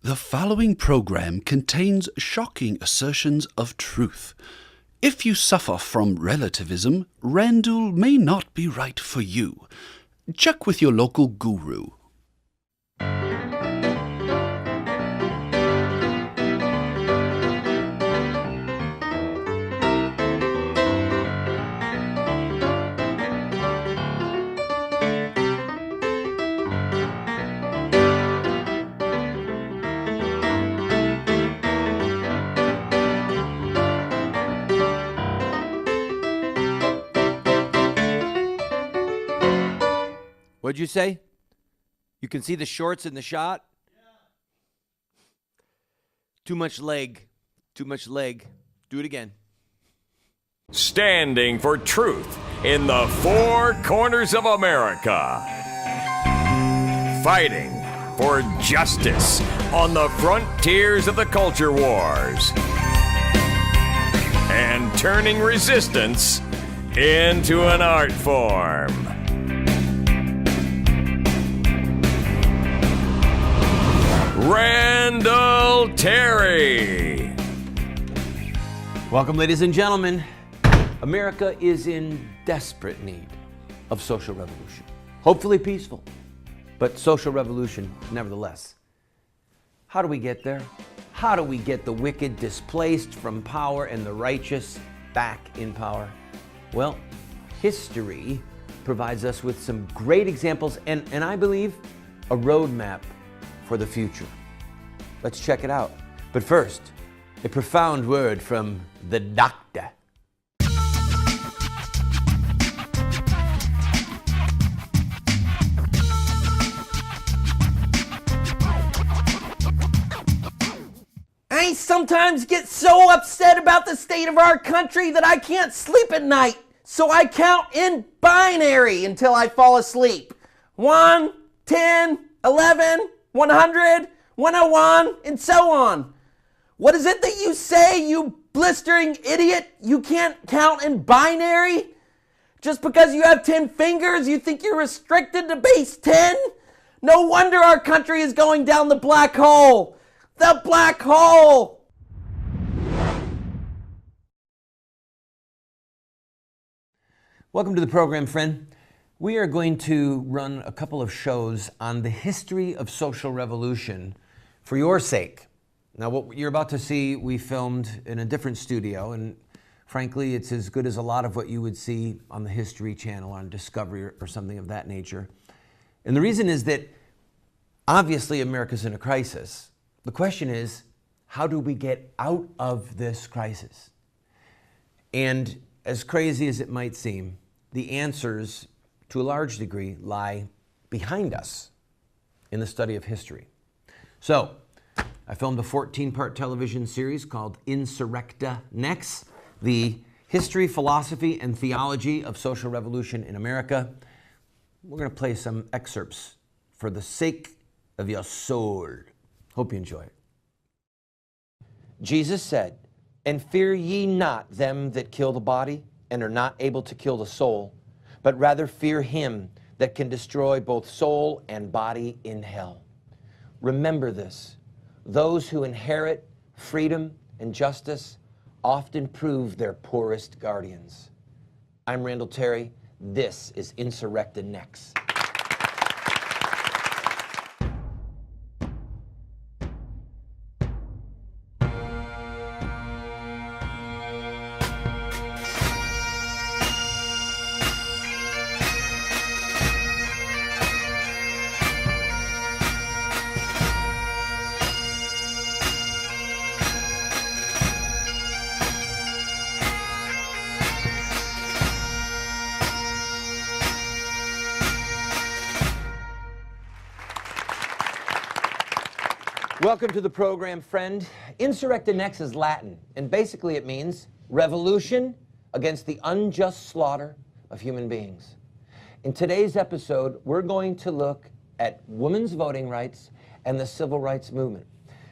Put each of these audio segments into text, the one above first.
The following program contains shocking assertions of truth. If you suffer from relativism, Randall may not be right for you. Check with your local guru. What'd you say? You can see the shorts in the shot? Yeah. Too much leg. Too much leg. Do it again. Standing for truth in the four corners of America. Fighting for justice on the frontiers of the culture wars. And turning resistance into an art form. Randall Terry. Welcome, ladies and gentlemen. America is in desperate need of social revolution. Hopefully peaceful, but social revolution nevertheless. How do we get there? How do we get the wicked displaced from power and the righteous back in power? Well, history provides us with some great examples and I believe a roadmap for the future. Let's check it out. But first, a profound word from the doctor. I sometimes get so upset about the state of our country that I can't sleep at night. So I count in binary until I fall asleep. 1, 10, 11, 100, 101, and so on. What is it that you say, you blistering idiot? You can't count in binary? Just because you have 10 fingers, you think you're restricted to base 10? No wonder our country is going down the black hole. The black hole! Welcome to the program, friend. We are going to run a couple of shows on the history of social revolution for your sake. Now, what you're about to see, we filmed in a different studio, and frankly, it's as good as a lot of what you would see on the History Channel, on Discovery, or something of that nature. And the reason is that, obviously, America's in a crisis. The question is, how do we get out of this crisis? And as crazy as it might seem, the answers, to a large degree, lie behind us in the study of history. So, I filmed a 14-part television series called Insurrecta Next, the history, philosophy, and theology of social revolution in America. We're going to play some excerpts for the sake of your soul. Hope you enjoy it. Jesus said, "And fear ye not them that kill the body, and are not able to kill the soul, but rather fear him that can destroy both soul and body in hell." Remember this. Those who inherit freedom and justice often prove their poorest guardians. I'm Randall Terry. This is Insurrecta Next. Welcome to the program, friend. Insurrecta Next is Latin, and basically it means revolution against the unjust slaughter of human beings. In today's episode, we're going to look at women's voting rights and the civil rights movement.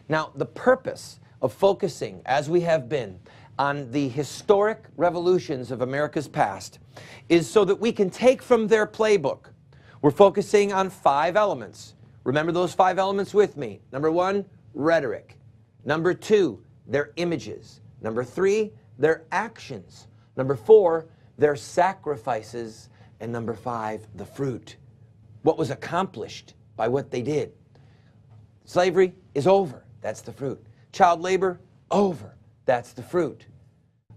Now, the purpose of focusing, as we have been, on the historic revolutions of America's past is so that we can take from their playbook. We're focusing on 5 elements. Remember those 5 elements with me. Number 1, rhetoric. Number 2, their images. Number 3, their actions. Number 4, their sacrifices. And number 5, the fruit. What was accomplished by what they did. Slavery is over. That's the fruit. Child labor, over. That's the fruit.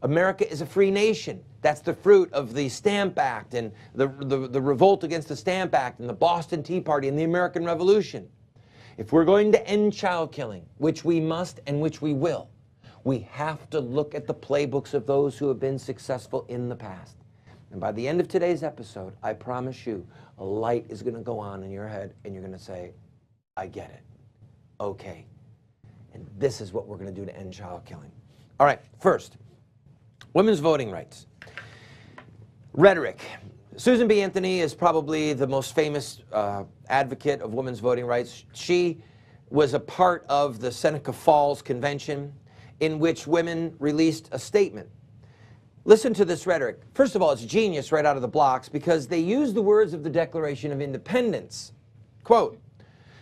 America is a free nation. That's the fruit of the Stamp Act and the revolt against the Stamp Act and the Boston Tea Party and the American Revolution. If we're going to end child killing, which we must and which we will, we have to look at the playbooks of those who have been successful in the past. And by the end of today's episode, I promise you, a light is going to go on in your head and you're going to say, I get it. Okay. And this is what we're going to do to end child killing. All right, first, women's voting rights. Rhetoric. Susan B. Anthony is probably the most famous advocate of women's voting rights. She was a part of the Seneca Falls Convention in which women released a statement. Listen to this rhetoric. First of all, it's genius right out of the blocks because they use the words of the Declaration of Independence. Quote,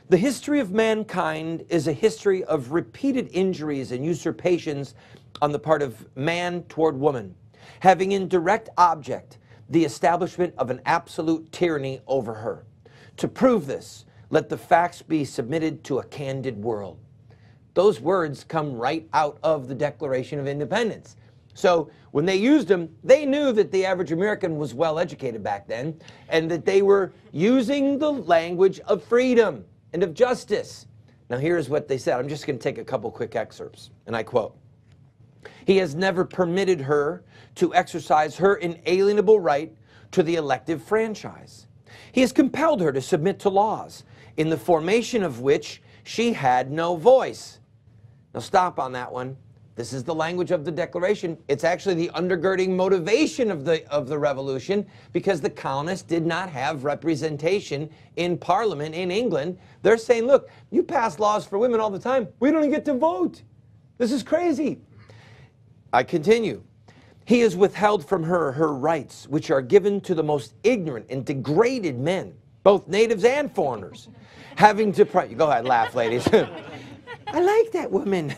"The history of mankind is a history of repeated injuries and usurpations on the part of man toward woman, having in direct object the establishment of an absolute tyranny over her. To prove this, let the facts be submitted to a candid world." Those words come right out of the Declaration of Independence. So when they used them, they knew that the average American was well educated back then and that they were using the language of freedom and of justice. Now here's what they said. I'm just going to take a couple quick excerpts, and I quote, "He has never permitted her to exercise her inalienable right to the elective franchise. He has compelled her to submit to laws in the formation of which she had no voice." Now stop on that one. This is the language of the Declaration. It's actually the undergirding motivation of the revolution because the colonists did not have representation in Parliament in England. They're saying, look, you pass laws for women all the time. We don't even get to vote. This is crazy. I continue. "He has withheld from her her rights, which are given to the most ignorant and degraded men, both natives and foreigners, having to..." Go ahead, laugh, ladies. I like that woman.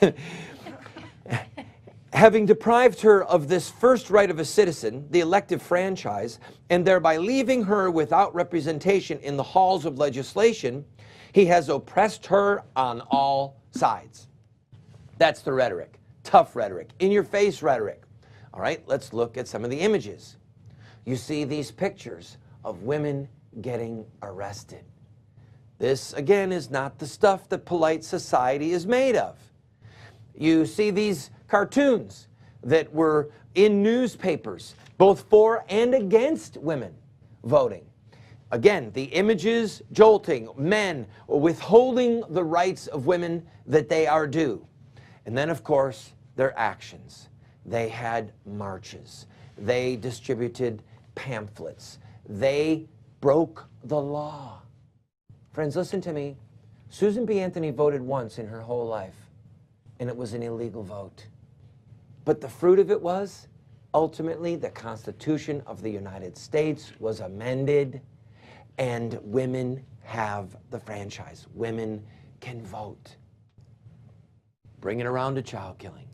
"Having deprived her of this first right of a citizen, the elective franchise, and thereby leaving her without representation in the halls of legislation, he has oppressed her on all sides." That's the rhetoric. Tough rhetoric. In-your-face rhetoric. All right, let's look at some of the images. You see these pictures of women getting arrested. This, again, is not the stuff that polite society is made of. You see these cartoons that were in newspapers, both for and against women voting. Again, the images jolting, men withholding the rights of women that they are due. And then, of course, their actions. They had marches. They distributed pamphlets. They broke the law. Friends, listen to me. Susan B. Anthony voted once in her whole life, and it was an illegal vote. But the fruit of it was, ultimately, the Constitution of the United States was amended, and women have the franchise. Women can vote. Bring it around to child killing.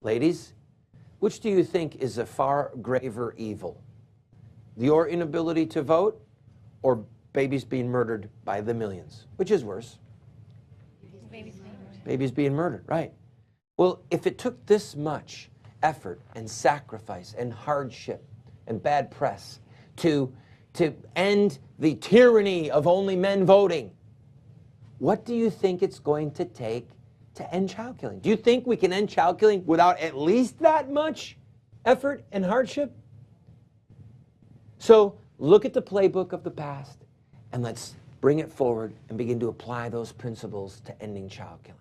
Ladies, which do you think is a far graver evil? Your inability to vote or babies being murdered by the millions? Which is worse? Babies being murdered, right. Well, if it took this much effort and sacrifice and hardship and bad press to end the tyranny of only men voting, what do you think it's going to take to end child killing? Do you think we can end child killing without at least that much effort and hardship? So look at the playbook of the past and let's bring it forward and begin to apply those principles to ending child killing.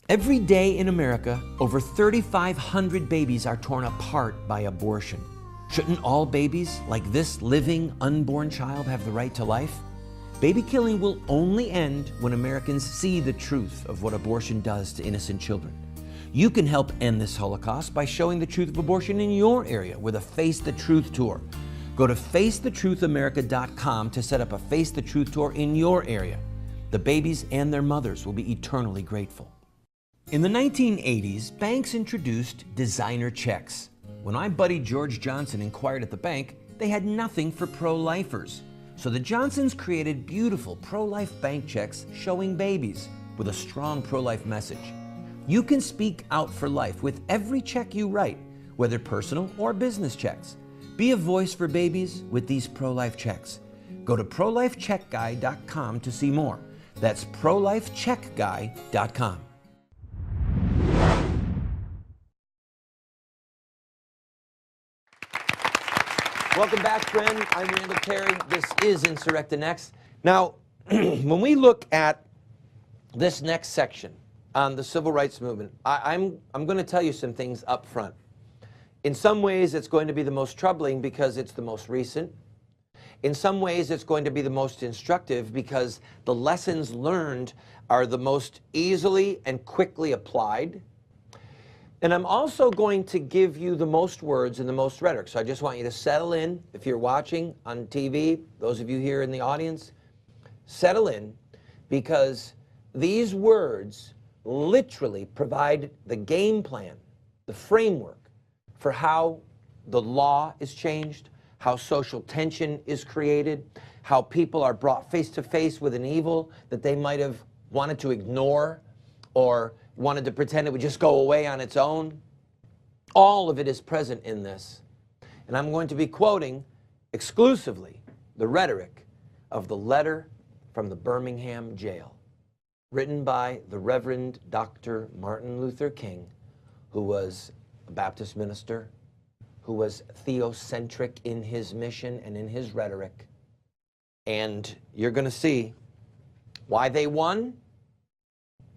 Every day in America, over 3,500 babies are torn apart by abortion. Shouldn't all babies, like this living, unborn child, have the right to life? Baby killing will only end when Americans see the truth of what abortion does to innocent children. You can help end this Holocaust by showing the truth of abortion in your area with a Face the Truth tour. Go to facethetruthamerica.com to set up a Face the Truth tour in your area. The babies and their mothers will be eternally grateful. In the 1980s, banks introduced designer checks. When my buddy George Johnson inquired at the bank, they had nothing for pro-lifers. So the Johnsons created beautiful pro-life bank checks showing babies with a strong pro-life message. You can speak out for life with every check you write, whether personal or business checks. Be a voice for babies with these pro-life checks. Go to prolifecheckguy.com to see more. That's prolifecheckguy.com. Welcome back, friend. I'm Randall Terry. This is Insurrecta Next. Now, when we look at this next section on the civil rights movement, I'm going to tell you some things up front. In some ways, it's going to be the most troubling because it's the most recent. In some ways, it's going to be the most instructive because the lessons learned are the most easily and quickly applied. And I'm also going to give you the most words and the most rhetoric. So I just want you to settle in. If you're watching on TV, those of you here in the audience, settle in, because these words literally provide the game plan, the framework for how the law is changed, how social tension is created, how people are brought face to face with an evil that they might have wanted to ignore or wanted to pretend it would just go away on its own. All of it is present in this. And I'm going to be quoting exclusively the rhetoric of the letter from the Birmingham jail, written by the Reverend Dr. Martin Luther King, who was a Baptist minister, who was theocentric in his mission and in his rhetoric. And you're going to see why they won,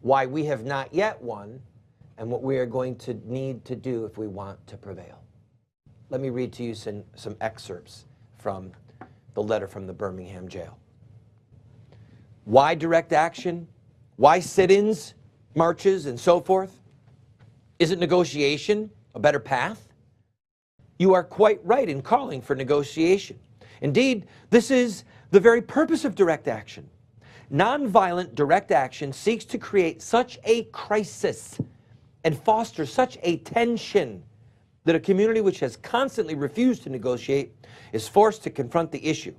why we have not yet won, and what we are going to need to do if we want to prevail. Let me read to you some excerpts from the letter from the Birmingham jail. Why direct action? Why sit-ins, marches, and so forth? Isn't negotiation a better path? You are quite right in calling for negotiation. Indeed, this is the very purpose of direct action. Nonviolent direct action seeks to create such a crisis and foster such a tension that a community which has constantly refused to negotiate is forced to confront the issue.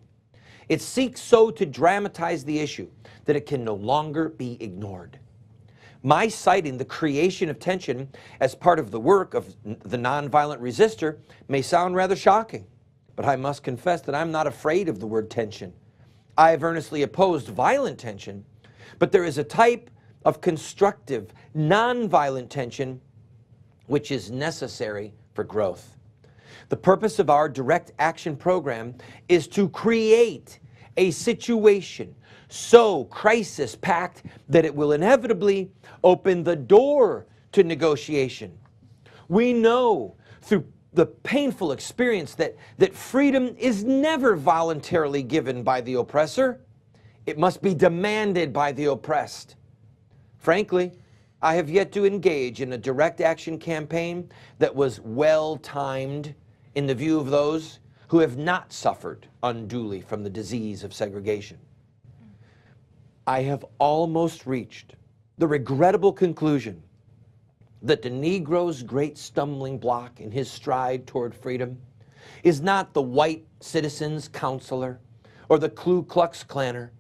It seeks so to dramatize the issue that it can no longer be ignored. My citing the creation of tension as part of the work of the nonviolent resistor may sound rather shocking, but I must confess that I'm not afraid of the word tension. I have earnestly opposed violent tension, but there is a type of constructive, nonviolent tension which is necessary for growth. The purpose of our direct action program is to create a situation so crisis-packed that it will inevitably open the door to negotiation. We know through the painful experience that freedom is never voluntarily given by the oppressor. It must be demanded by the oppressed. Frankly, I have yet to engage in a direct action campaign that was well-timed in the view of those who have not suffered unduly from the disease of segregation. I have almost reached the regrettable conclusion that the Negro's great stumbling block in his stride toward freedom is not the white citizen's counselor or the Ku Klux Klanner,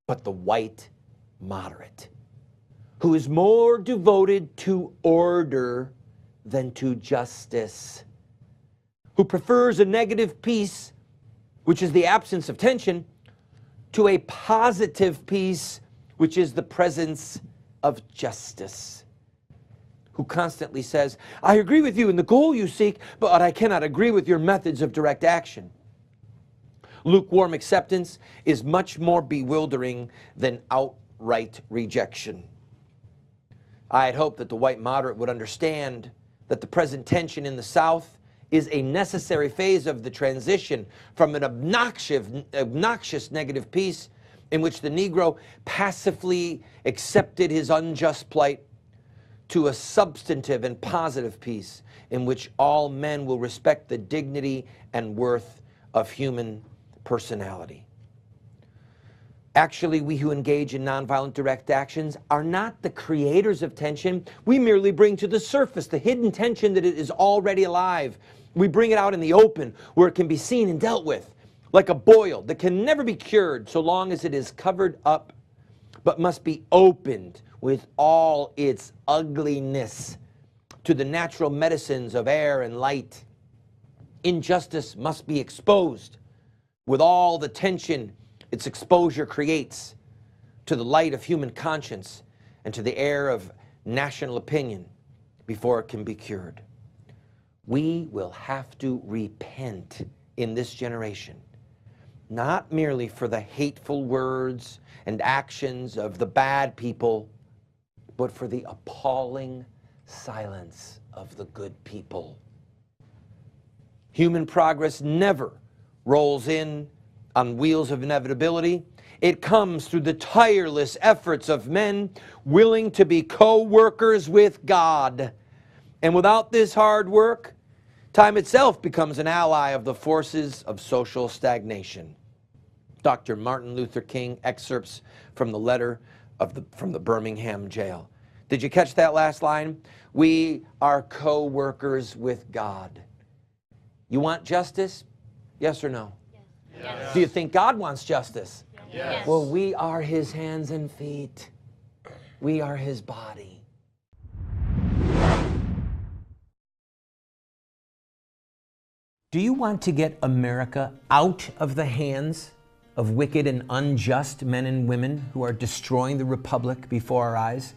but the white moderate, who is more devoted to order than to justice, who prefers a negative peace, which is the absence of tension, to a positive peace, which is the presence of justice, who constantly says, I agree with you in the goal you seek, but I cannot agree with your methods of direct action. Lukewarm acceptance is much more bewildering than outright rejection. I had hoped that the white moderate would understand that the present tension in the South is a necessary phase of the transition from an obnoxious negative peace in which the Negro passively accepted his unjust plight to a substantive and positive peace in which all men will respect the dignity and worth of human personality. Actually, we who engage in nonviolent direct actions are not the creators of tension. We merely bring to the surface the hidden tension that is already alive. We bring it out in the open where it can be seen and dealt with, like a boil that can never be cured so long as it is covered up, but must be opened with all its ugliness to the natural medicines of air and light. Injustice must be exposed with all the tension its exposure creates to the light of human conscience and to the air of national opinion before it can be cured. We will have to repent in this generation, not merely for the hateful words and actions of the bad people, but for the appalling silence of the good people. Human progress never rolls in on wheels of inevitability. It comes through the tireless efforts of men willing to be co-workers with God. And without this hard work, time itself becomes an ally of the forces of social stagnation. Dr. Martin Luther King excerpts from the letter from the Birmingham jail. Did you catch that last line? We are co-workers with God. You want justice? Yes or no? Yes. Do you think God wants justice? Yes. Well, we are his hands and feet. We are his body. Do you want to get America out of the hands of wicked and unjust men and women who are destroying the republic before our eyes,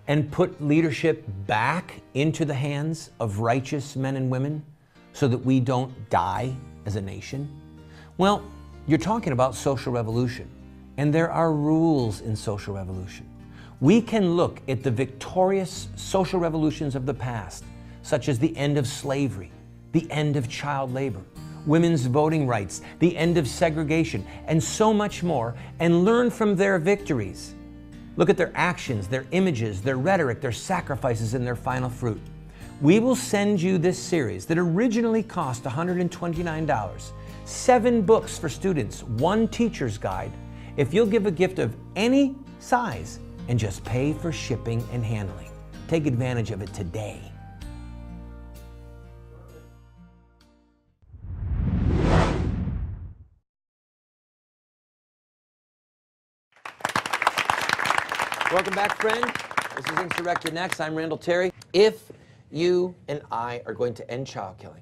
and put leadership back into the hands of righteous men and women so that we don't die as a nation? Well, you're talking about social revolution, and there are rules in social revolution. We can look at the victorious social revolutions of the past, such as the end of slavery, the end of child labor, women's voting rights, the end of segregation, and so much more, and learn from their victories. Look at their actions, their images, their rhetoric, their sacrifices, and their final fruit. We will send you this series that originally cost $129, 7 books for students, 1 teacher's guide, if you'll give a gift of any size and just pay for shipping and handling. Take advantage of it today. Welcome back, friend. This is Insurrecta Next. I'm Randall Terry. If you and I are going to end child killing,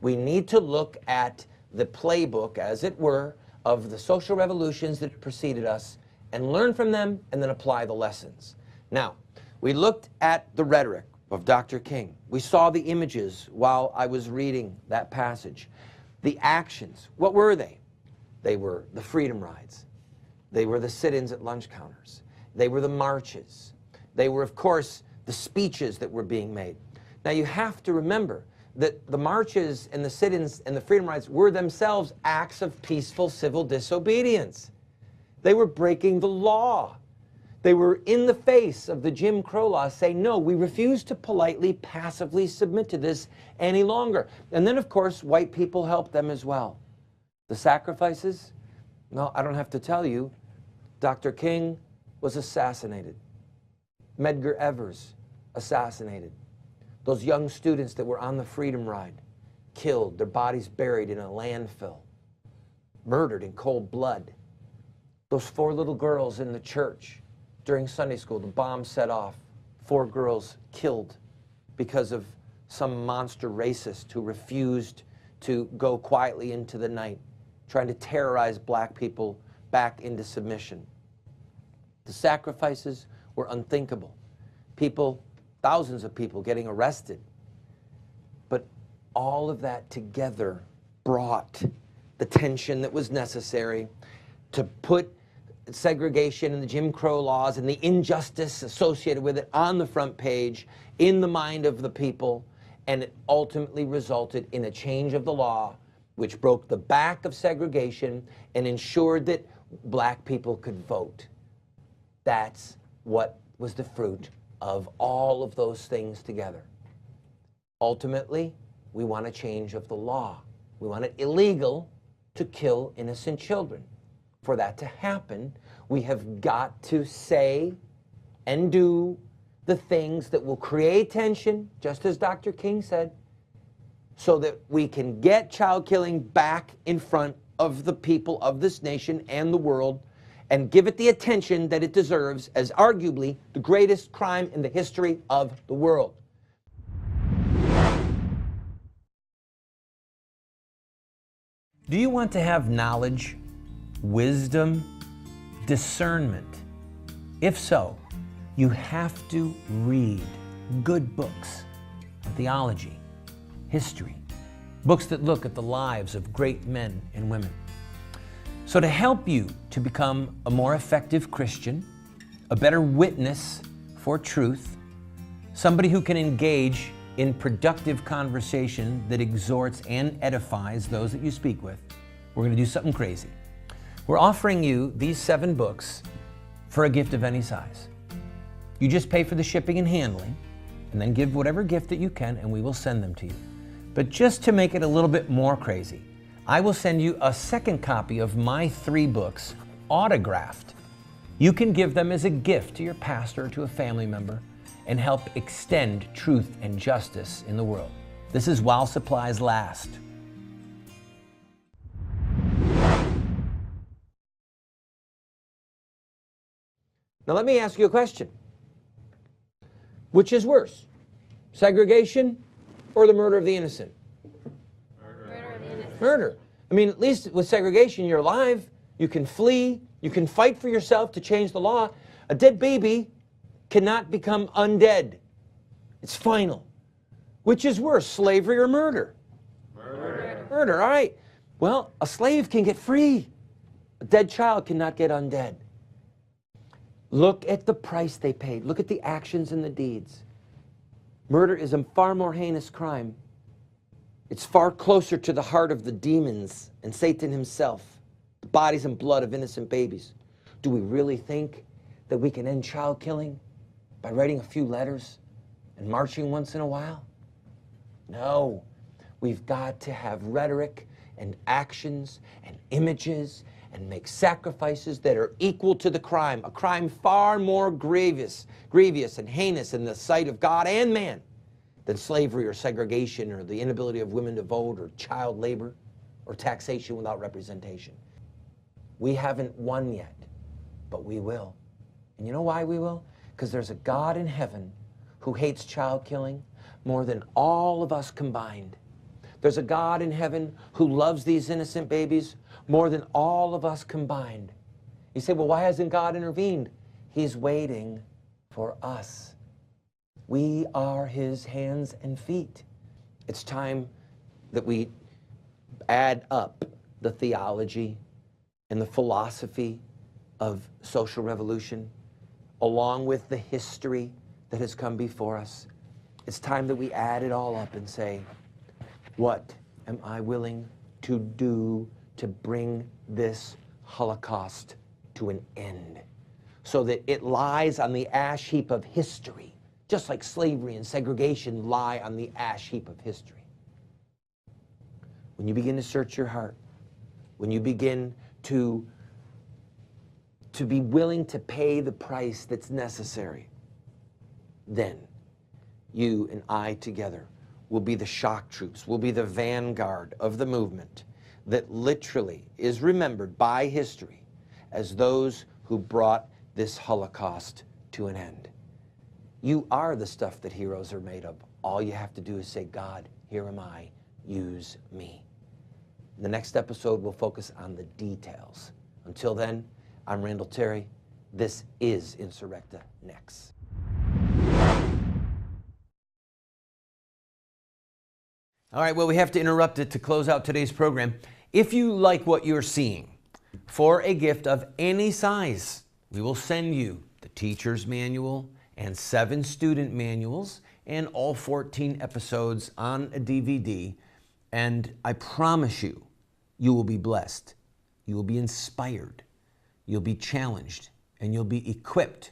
we need to look at the playbook, as it were, of the social revolutions that preceded us and learn from them and then apply the lessons. Now, we looked at the rhetoric of Dr. King. We saw the images while I was reading that passage. The actions, what were they? They were the freedom rides. They were the sit-ins at lunch counters. They were the marches. They were, of course, the speeches that were being made. Now, you have to remember that the marches and the sit-ins and the freedom rides were themselves acts of peaceful civil disobedience. They were breaking the law. They were in the face of the Jim Crow laws saying, no, we refuse to politely, passively submit to this any longer. And then, of course, white people helped them as well. The sacrifices? No, I don't have to tell you. Dr. King was assassinated. Medgar Evers assassinated. Those young students that were on the freedom ride, killed, their bodies buried in a landfill, murdered in cold blood. Those 4 little girls in the church during Sunday school, the bomb set off, 4 girls killed because of some monster racist who refused to go quietly into the night, trying to terrorize black people back into submission. The sacrifices were unthinkable. People, thousands of people getting arrested. But all of that together brought the tension that was necessary to put segregation and the Jim Crow laws and the injustice associated with it on the front page in the mind of the people, and it ultimately resulted in a change of the law which broke the back of segregation and ensured that black people could vote. That's what was the fruit of all of those things together. Ultimately, we want a change of the law. We want it illegal, to kill innocent children. For that to happen, we have got to say and do the things that will create tension, just as Dr. King said, so that we can get child killing back in front of the people of this nation and the world and give it the attention that it deserves as arguably the greatest crime in the history of the world. Do you want to have knowledge, wisdom, discernment? If so, you have to read good books on theology, history, books that look at the lives of great men and women. So to help you to become a more effective Christian, a better witness for truth, somebody who can engage in productive conversation that exhorts and edifies those that you speak with, we're going to do something crazy. We're offering you these 7 books for a gift of any size. You just pay for the shipping and handling, and then give whatever gift that you can, and we will send them to you. But just to make it a little bit more crazy, I will send you a second copy of my 3 books, autographed. You can give them as a gift to your pastor or to a family member and help extend truth and justice in the world. This is while supplies last. Now let me ask you a question. Which is worse, segregation or the murder of the innocent? Murder of the innocent. Murder. I mean, at least with segregation, you're alive, you can flee, you can fight for yourself to change the law. A dead baby cannot become undead. It's final. Which is worse, slavery or murder? Murder. Murder, all right. Well, a slave can get free. A dead child cannot get undead. Look at the price they paid. Look at the actions and the deeds. Murder is a far more heinous crime. It's far closer to the heart of the demons and Satan himself, the bodies and blood of innocent babies. Do we really think that we can end child killing by writing a few letters and marching once in a while? No. We've got to have rhetoric and actions and images and make sacrifices that are equal to the crime, a crime far more grievous and heinous in the sight of God and man than slavery or segregation or the inability of women to vote or child labor or taxation without representation. We haven't won yet, but we will. And you know why we will? Because there's a God in heaven who hates child killing more than all of us combined. There's a God in heaven who loves these innocent babies more than all of us combined. You say, well, why hasn't God intervened? He's waiting for us. We are his hands and feet. It's time that we add up the theology and the philosophy of social revolution along with the history that has come before us. It's time that we add it all up and say, what am I willing to do to bring this Holocaust to an end so that it lies on the ash heap of history, just like slavery and segregation lie on the ash heap of history. When you begin to search your heart, when you begin to be willing to pay the price that's necessary, then you and I together will be the shock troops, will be the vanguard of the movement that literally is remembered by history as those who brought this Holocaust to an end. You are the stuff that heroes are made of. All you have to do is say, God, here am I, use me. The next episode will focus on the details. Until then, I'm Randall Terry. This is Insurrecta Next. All right, well, we have to interrupt it to close out today's program. If you like what you're seeing, for a gift of any size, we will send you the teacher's manual and 7 student manuals and all 14 episodes on a DVD. And I promise you, you will be blessed. You will be inspired. You'll be challenged, and you'll be equipped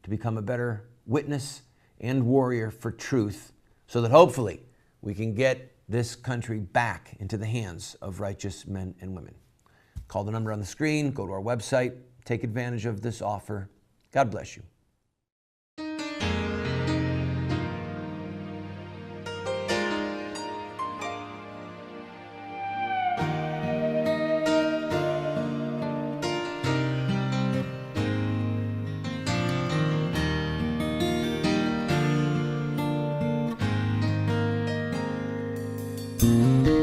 to become a better witness and warrior for truth so that hopefully we can get this country back into the hands of righteous men and women. Call the number on the screen, go to our website, take advantage of this offer. God bless you. Thank you.